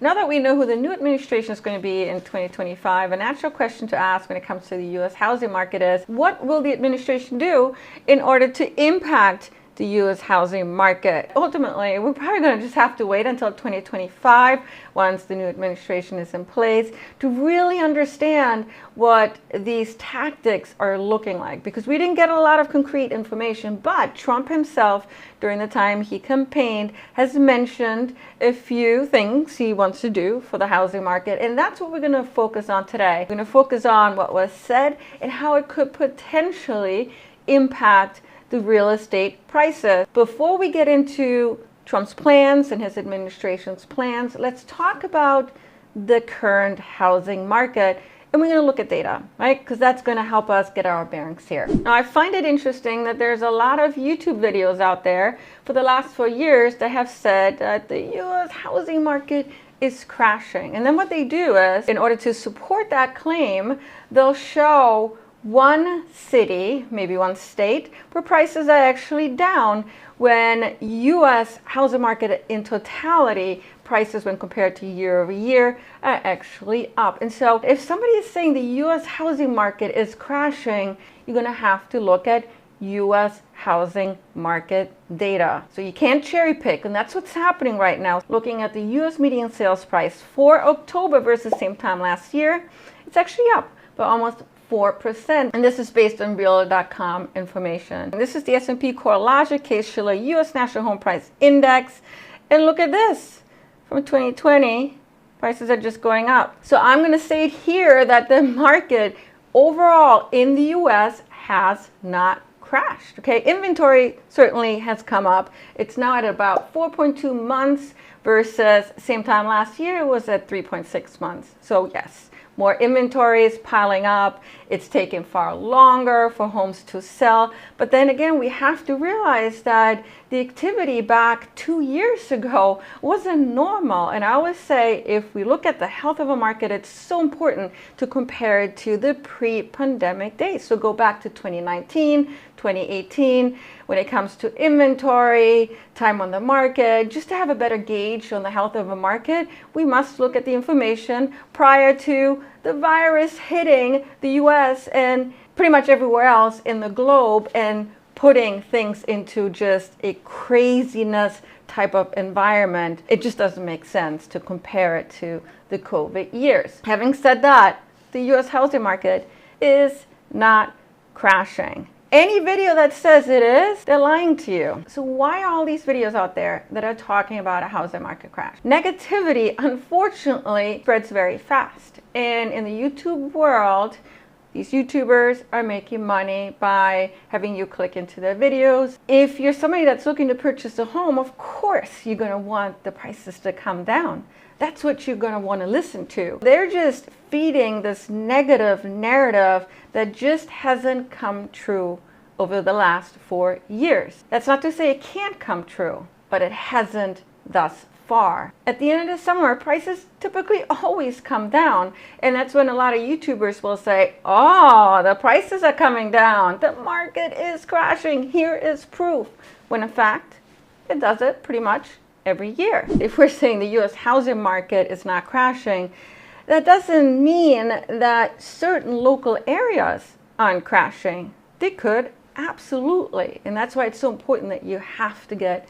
Now that we know who the new administration is going to be in 2025, a natural question to ask when it comes to the U.S. housing market is, what will the administration do in order to impact the U.S. housing market? Ultimately, we're probably going to just have to wait until 2025, once the new administration is in place, to really understand what these tactics are looking like, because we didn't get a lot of concrete information. But Trump himself, during the time he campaigned, has mentioned a few things he wants to do for the housing market, and that's what we're going to focus on today. We're going to focus on what was said and how it could potentially impact the real estate prices. Before we get into Trump's plans and his administration's plans, let's talk about the current housing market. And we're going to look at data, right? Because that's going to help us get our bearings here. Now, I find it interesting that there's a lot of YouTube videos out there for the last 4 years that have said that the U.S. housing market is crashing. And then what they do is, in order to support that claim, they'll show one city, maybe one state, where prices are actually down when U.S. housing market in totality, prices when compared to year over year, are actually up. And so if somebody is saying the U.S. housing market is crashing, you're going to have to look at U.S. housing market data. So you can't cherry pick, and that's what's happening right now. Looking at the U.S. median sales price for October versus same time last year, it's actually up by almost 4%, and this is based on Realtor.com information. And this is the S&P CoreLogic Case-Shiller U.S. National Home Price Index, and look at this. From 2020, prices are just going up. So I'm going to say here that the market overall in the U.S. has not crashed. Okay, inventory certainly has come up. It's now at about 4.2 months versus same time last year it was at 3.6 months. So yes, more inventory is piling up. It's taking far longer for homes to sell. But then again, we have to realize that the activity back 2 years ago wasn't normal. And I always say, if we look at the health of a market, it's so important to compare it to the pre-pandemic days. So go back to 2019, 2018, when it comes to inventory, time on the market. Just to have a better gauge on the health of a market, we must look at the information prior to the virus hitting the US and pretty much everywhere else in the globe and putting things into just a craziness type of environment. It just doesn't make sense to compare it to the COVID years. Having said that, the US housing market is not crashing. Any video that says it is, they're lying to you. So why are all these videos out there that are talking about a housing market crash? Negativity, unfortunately, spreads very fast. And in the YouTube world, these YouTubers are making money by having you click into their videos. If you're somebody that's looking to purchase a home, of course you're going to want the prices to come down. That's what you're going to want to listen to. They're just feeding this negative narrative that just hasn't come true over the last 4 years. That's not to say it can't come true, but it hasn't thus far. At the end of the summer, prices typically always come down, and that's when a lot of YouTubers will say, oh, the prices are coming down, the market is crashing, here is proof, when in fact it does it pretty much every year. If we're saying the U.S. housing market is not crashing, that doesn't mean that certain local areas aren't crashing. They could, absolutely. And that's why it's so important that you have to get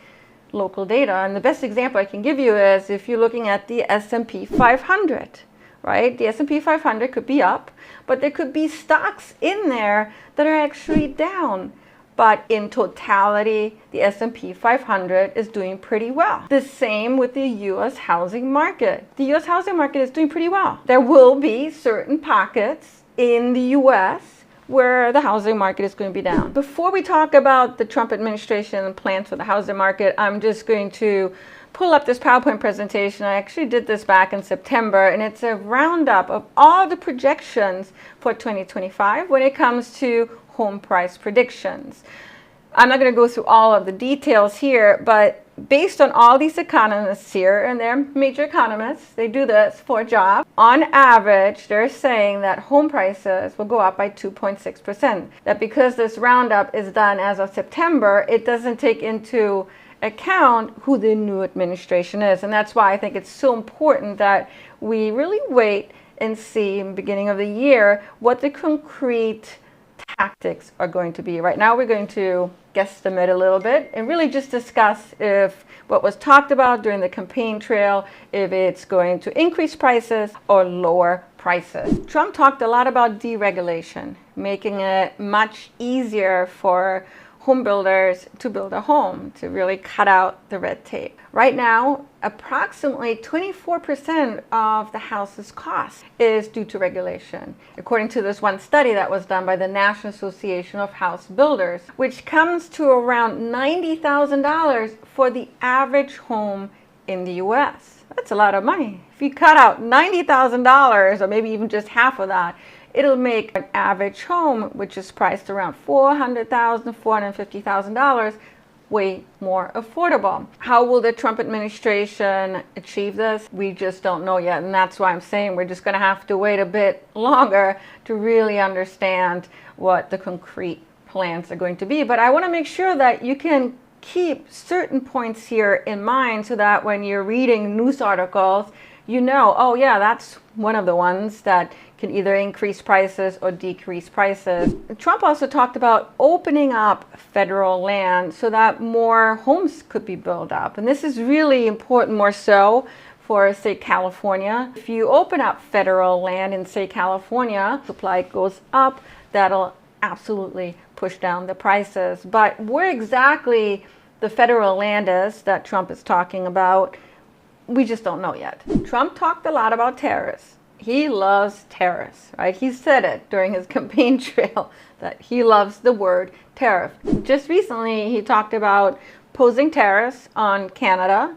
local data. And the best example I can give you is if you're looking at the S&P 500, right? The S&P 500 could be up, but there could be stocks in there that are actually down. But in totality, the S&P 500 is doing pretty well. The same with the U.S. housing market. The U.S. housing market is doing pretty well. There will be certain pockets in the U.S. where the housing market is going to be down. Before we talk about the Trump administration and plans for the housing market, I'm just going to pull up this PowerPoint presentation. I actually did this back in September, and it's a roundup of all the projections for 2025 when it comes to home price predictions. I'm not going to go through all of the details here, but based on all these economists here, and they're major economists, they do this for a job, on average, they're saying that home prices will go up by 2.6%. That because this roundup is done as of September, it doesn't take into account who the new administration is. And that's why I think it's so important that we really wait and see in the beginning of the year what the concrete tactics are going to be. Right now we're going to guesstimate a little bit and really just discuss if what was talked about during the campaign trail, if it's going to increase prices or lower prices. Trump talked a lot about deregulation, making it much easier for home builders to build a home, to really cut out the red tape. Right now, approximately 24% of the house's cost is due to regulation, according to this one study that was done by the National Association of House Builders, which comes to around $90,000 for the average home in the U.S. That's a lot of money. If you cut out $90,000, or maybe even just half of that, it'll make an average home, which is priced around $400,000, $450,000, way more affordable. How will the Trump administration achieve this? We just don't know yet. And that's why I'm saying we're just going to have to wait a bit longer to really understand what the concrete plans are going to be. But I want to make sure that you can keep certain points here in mind so that when you're reading news articles, you know, oh yeah, that's one of the ones that can either increase prices or decrease prices. Trump also talked about opening up federal land so that more homes could be built up. And this is really important, more so for, say, California. If you open up federal land in, say, California, supply goes up, that'll absolutely push down the prices. But where exactly the federal land is that Trump is talking about, we just don't know yet. Trump talked a lot about tariffs. He loves tariffs, right? He said it during his campaign trail that he loves the word tariff. Just recently, he talked about posing tariffs on Canada,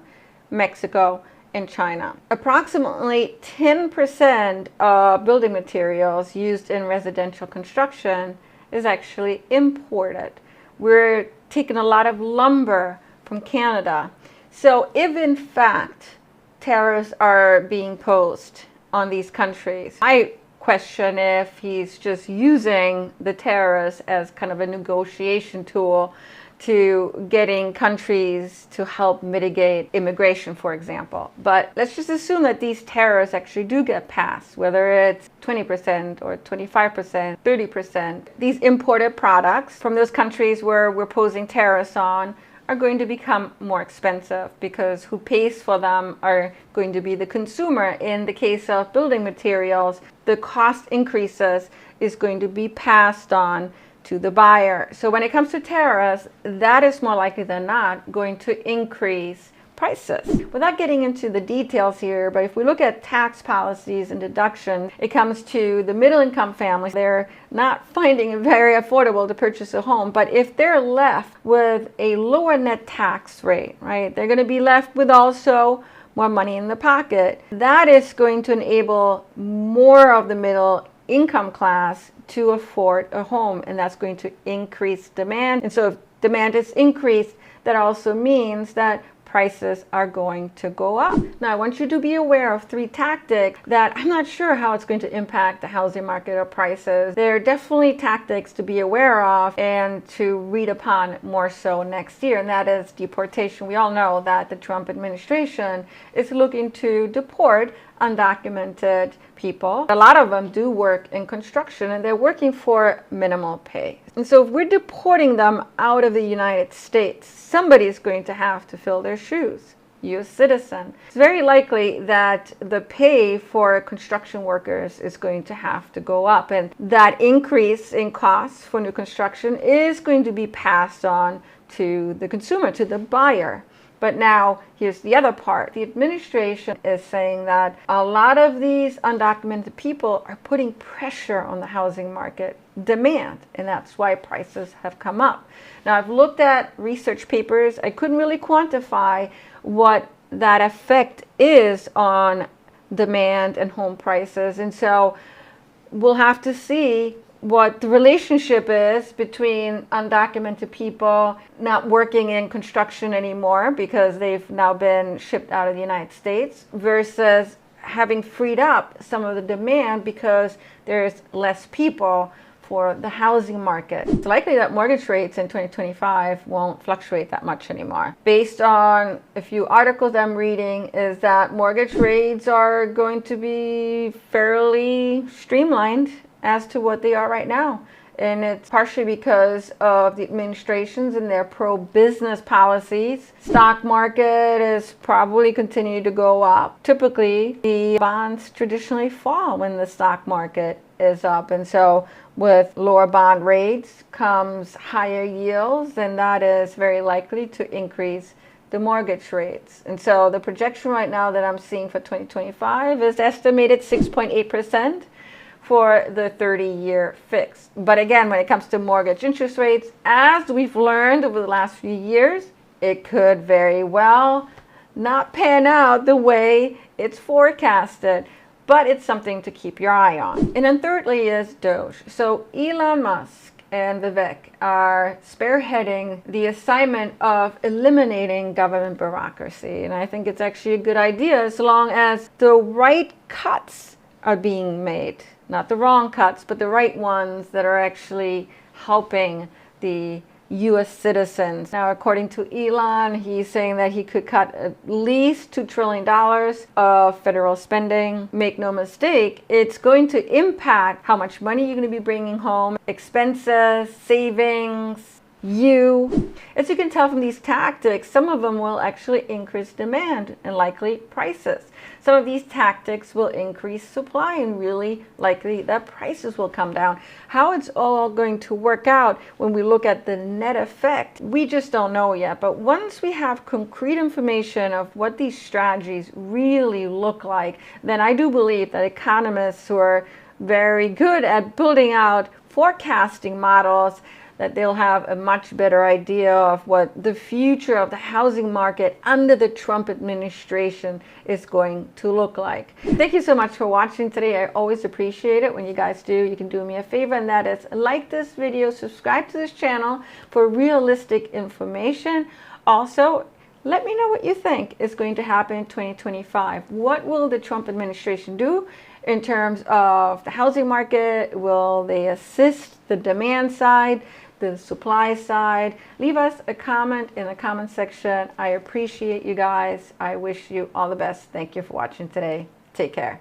Mexico, and China. Approximately 10% of building materials used in residential construction is actually imported. We're taking a lot of lumber from Canada. So if in fact tariffs are being posed on these countries, I question if he's just using the tariffs as kind of a negotiation tool to getting countries to help mitigate immigration, for example. But let's just assume that these tariffs actually do get passed, whether it's 20% or 25%, 30%. These imported products from those countries where we're posing tariffs on are going to become more expensive because who pays for them are going to be the consumer. In the case of building materials, the cost increases is going to be passed on to the buyer. So when it comes to tariffs, that is more likely than not going to increase prices. Without getting into the details here, but if we look at tax policies and deductions, it comes to the middle income families. They're not finding it very affordable to purchase a home, but if they're left with a lower net tax rate, right, they're going to be left with also more money in the pocket. That is going to enable more of the middle income class to afford a home, and that's going to increase demand. And so if demand is increased, that also means that prices are going to go up. Now, I want you to be aware of three tactics that I'm not sure how it's going to impact the housing market or prices. They're definitely tactics to be aware of and to read upon more so next year, and that is deportation. We all know that the Trump administration is looking to deport undocumented people. A lot of them do work in construction and they're working for minimal pay. And so if we're deporting them out of the United States, somebody's going to have to fill their shoes. U.S. citizen. It's very likely that the pay for construction workers is going to have to go up, and that increase in costs for new construction is going to be passed on to the consumer, to the buyer. But now, here's the other part. The administration is saying that a lot of these undocumented people are putting pressure on the housing market demand, and that's why prices have come up. Now, I've looked at research papers. I couldn't really quantify what that effect is on demand and home prices, and so we'll have to see what the relationship is between undocumented people not working in construction anymore because they've now been shipped out of the United States versus having freed up some of the demand because there's less people for the housing market. It's likely that mortgage rates in 2025 won't fluctuate that much anymore. Based on a few articles I'm reading, is that mortgage rates are going to be fairly streamlined as to what they are right now. And it's partially because of the administrations and their pro-business policies. Stock market is probably continuing to go up. Typically, the bonds traditionally fall when the stock market is up. And so with lower bond rates comes higher yields, and that is very likely to increase the mortgage rates. And so the projection right now that I'm seeing for 2025 is estimated 6.8%. for the 30-year fix. But again, when it comes to mortgage interest rates, as we've learned over the last few years, it could very well not pan out the way it's forecasted, but it's something to keep your eye on. And then thirdly is Doge. So Elon Musk and Vivek are spearheading the assignment of eliminating government bureaucracy. And I think it's actually a good idea as long as the right cuts are being made. Not the wrong cuts, but the right ones that are actually helping the U.S. citizens. Now, according to Elon, he's saying that he could cut at least $2 trillion of federal spending. Make no mistake, it's going to impact how much money you're going to be bringing home, expenses, savings, As you can tell from these tactics, some of them will actually increase demand and likely prices. Some of these tactics will increase supply and really likely that prices will come down. How it's all going to work out when we look at the net effect, we just don't know yet. But once we have concrete information of what these strategies really look like, then I do believe that economists who are very good at building out forecasting models, that they'll have a much better idea of what the future of the housing market under the Trump administration is going to look like. Thank you so much for watching today. I always appreciate it when you guys do. You can do me a favor, and that is like this video, subscribe to this channel for realistic information. Also, let me know what you think is going to happen in 2025. What will the Trump administration do in terms of the housing market? Will they assist the demand side, the supply side? Leave us a comment in the comment section. I appreciate you guys. I wish you all the best. Thank you for watching today. Take care.